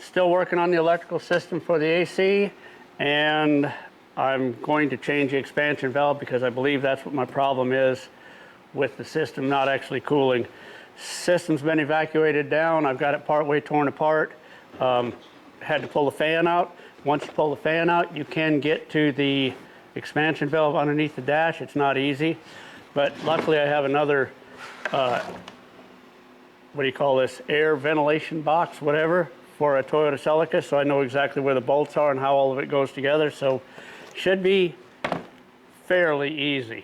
Still working on the electrical system for the AC, and I'm going to change the expansion valve because I believe that's what my problem is with the system not actually cooling. System's been evacuated down. I've got it partway torn apart. Had to pull the fan out. Once you pull the fan out, you can get to the expansion valve underneath the dash. It's not easy, but luckily I have another, what do you call this, air ventilation box, whatever, for a Toyota Celica, so I know exactly where the bolts are and how all of it goes together, so should be fairly easy.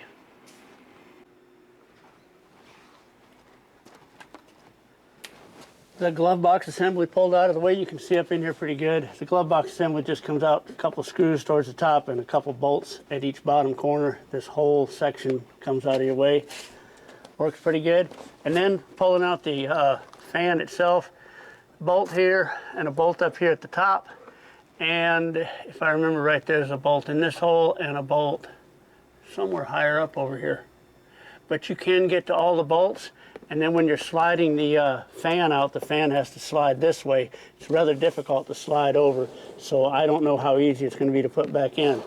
The glove box assembly pulled out of the way. You can see up in here pretty good. The glove box assembly just comes out a couple screws towards the top and a couple bolts at each bottom corner. This whole section comes out of your way. Works pretty good. And then pulling out the fan itself, bolt here and a bolt up here at the top. And if I remember right, there's a bolt in this hole and a bolt somewhere higher up over here. But you can get to all the bolts. And then when you're sliding the fan out, the fan has to slide this way. It's rather difficult to slide over, so I don't know how easy it's going to be to put back in.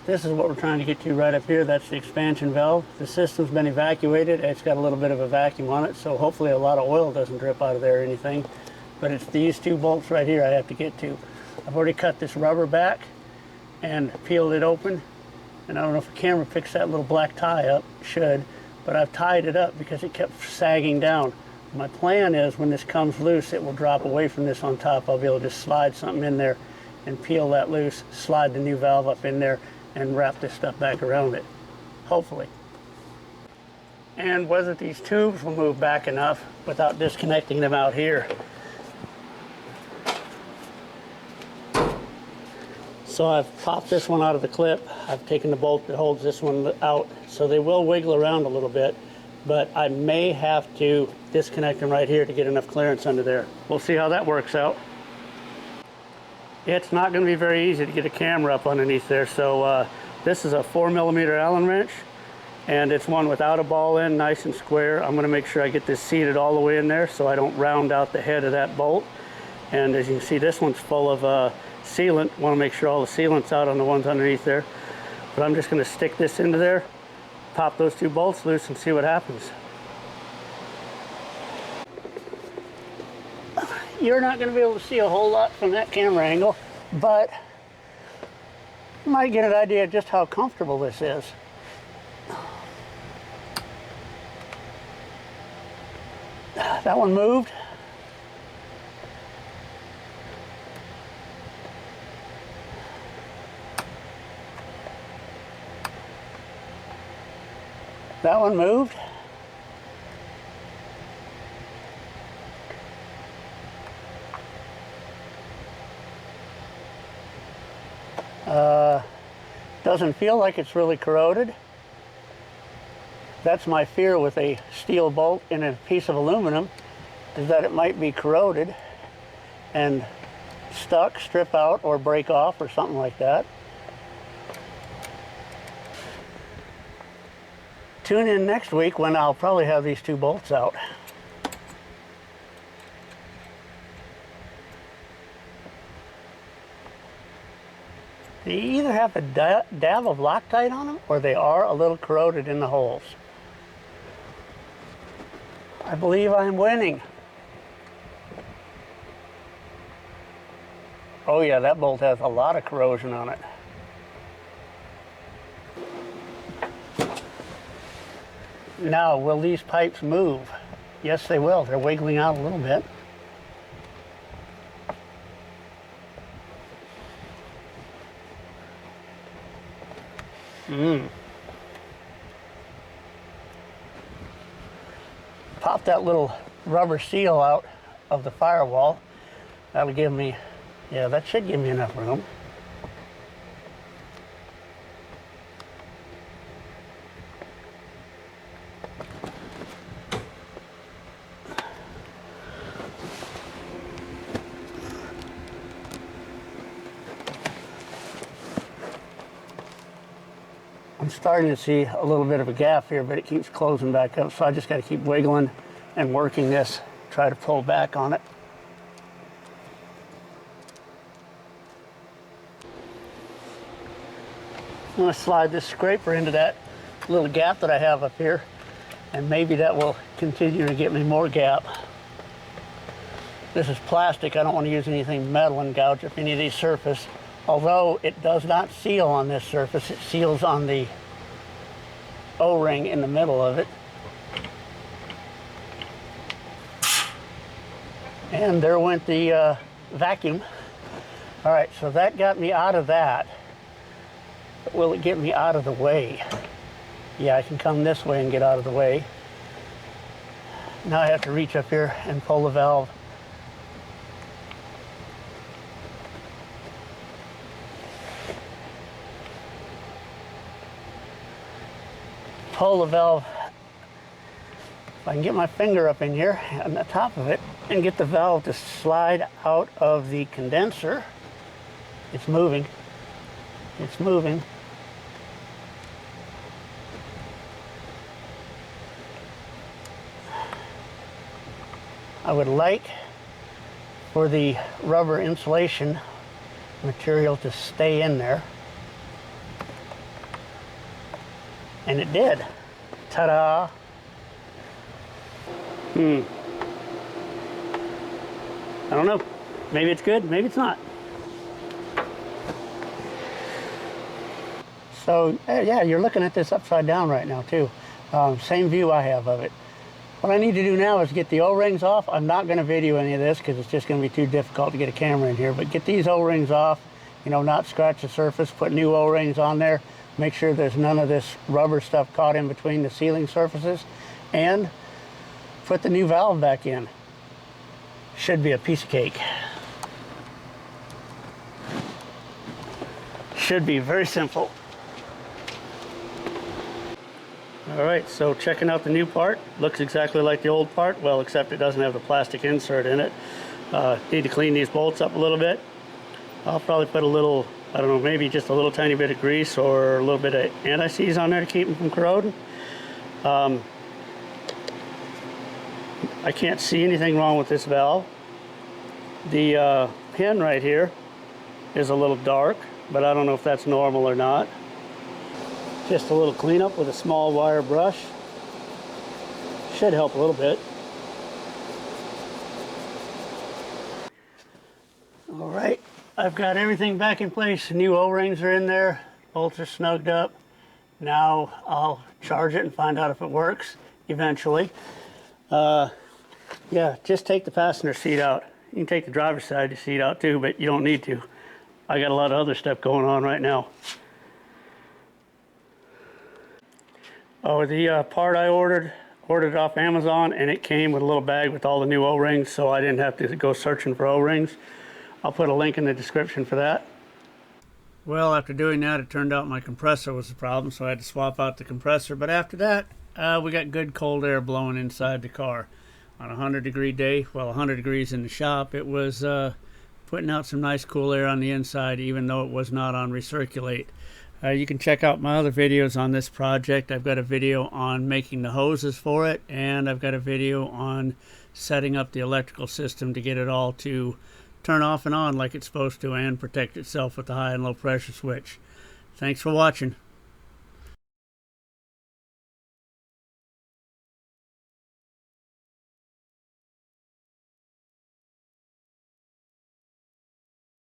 This is what we're trying to get to right up here. That's the expansion valve. The system's been evacuated. It's got a little bit of a vacuum on it, so hopefully a lot of oil doesn't drip out of there or anything. But it's these two bolts right here I have to get to. I've already cut this rubber back and peeled it open. And I don't know if the camera picks that little black tie up. It should. But I've tied it up because it kept sagging down. My plan is when this comes loose, it will drop away from this on top. I'll be able to just slide something in there and peel that loose, slide the new valve up in there, and wrap this stuff back around it, hopefully. And whether these tubes will move back enough without disconnecting them out here. So I've popped this one out of the clip. I've taken the bolt that holds this one out. So they will wiggle around a little bit, but I may have to disconnect them right here to get enough clearance under there. We'll see how that works out. It's not going to be very easy to get a camera up underneath there. So this is a 4mm Allen wrench, and it's one without a ball end, nice and square. I'm going to make sure I get this seated all the way in there so I don't round out the head of that bolt. And as you can see, this one's full of sealant. Want to make sure all the sealant's out on the ones underneath there. But I'm just going to stick this into there, pop those two bolts loose, and see what happens. You're not going to be able to see a whole lot from that camera angle, but you might get an idea of just how comfortable this is. That one moved. That one moved. Doesn't feel like it's really corroded. That's my fear with a steel bolt in a piece of aluminum, is that it might be corroded and stuck, strip out, or break off or something like that. Tune in next week when I'll probably have these two bolts out. They either have a dab of Loctite on them or they are a little corroded in the holes. I believe I'm winning. Oh yeah, that bolt has a lot of corrosion on it. Now, will these pipes move? Yes, they will. They're wiggling out a little bit. Pop that little rubber seal out of the firewall. That'll give me, yeah, that should give me enough room. I'm starting to see a little bit of a gap here, but it keeps closing back up, so I just got to keep wiggling and working this, try to pull back on it. I'm going to slide this scraper into that little gap that I have up here, and maybe that will continue to get me more gap. This is plastic. I don't want to use anything metal and gouge up any of these surfaces. Although it does not seal on this surface, it seals on the O-ring in the middle of it. And there went the vacuum. All right, so that got me out of that. But will it get me out of the way? Yeah, I can come this way and get out of the way. Now I have to reach up here and pull the valve. Pull the valve. If I can get my finger up in here on the top of it and get the valve to slide out of the condenser. It's moving. It's moving. I would like for the rubber insulation material to stay in there. And it did. Ta-da! I don't know. Maybe it's good, maybe it's not. So, yeah, you're looking at this upside down right now, too. Same view I have of it. What I need to do now is get the O-rings off. I'm not going to video any of this because it's just going to be too difficult to get a camera in here. But get these O-rings off, you know, not scratch the surface, put new O-rings on there. Make sure there's none of this rubber stuff caught in between the sealing surfaces. And put the new valve back in. Should be a piece of cake. Should be very simple. All right, so checking out the new part. Looks exactly like the old part, well, except it doesn't have the plastic insert in it. Need to clean these bolts up a little bit. I'll probably put a little, I don't know, maybe just a little tiny bit of grease or a little bit of anti-seize on there to keep them from corroding. I can't see anything wrong with this valve. The pin right here is a little dark, but I don't know if that's normal or not. Just a little cleanup with a small wire brush. Should help a little bit. All right, I've got everything back in place. New O-rings are in there. Bolts are snugged up. Now I'll charge it and find out if it works eventually. Yeah, just take the passenger seat out. You can take the driver's side seat out too, but you don't need to. I got a lot of other stuff going on right now. Oh, the part I ordered it off Amazon, and it came with a little bag with all the new O-rings, so I didn't have to go searching for O-rings. I'll put a link in the description for that. Well, after doing that, it turned out my compressor was the problem, so I had to swap out the compressor. But after that, we got good cold air blowing inside the car. On a 100-degree day, well, 100 degrees in the shop, it was putting out some nice cool air on the inside, even though it was not on recirculate. You can check out my other videos on this project. I've got a video on making the hoses for it, and I've got a video on setting up the electrical system to get it all to turn off and on like it's supposed to and protect itself with the high and low pressure switch. Thanks for watching.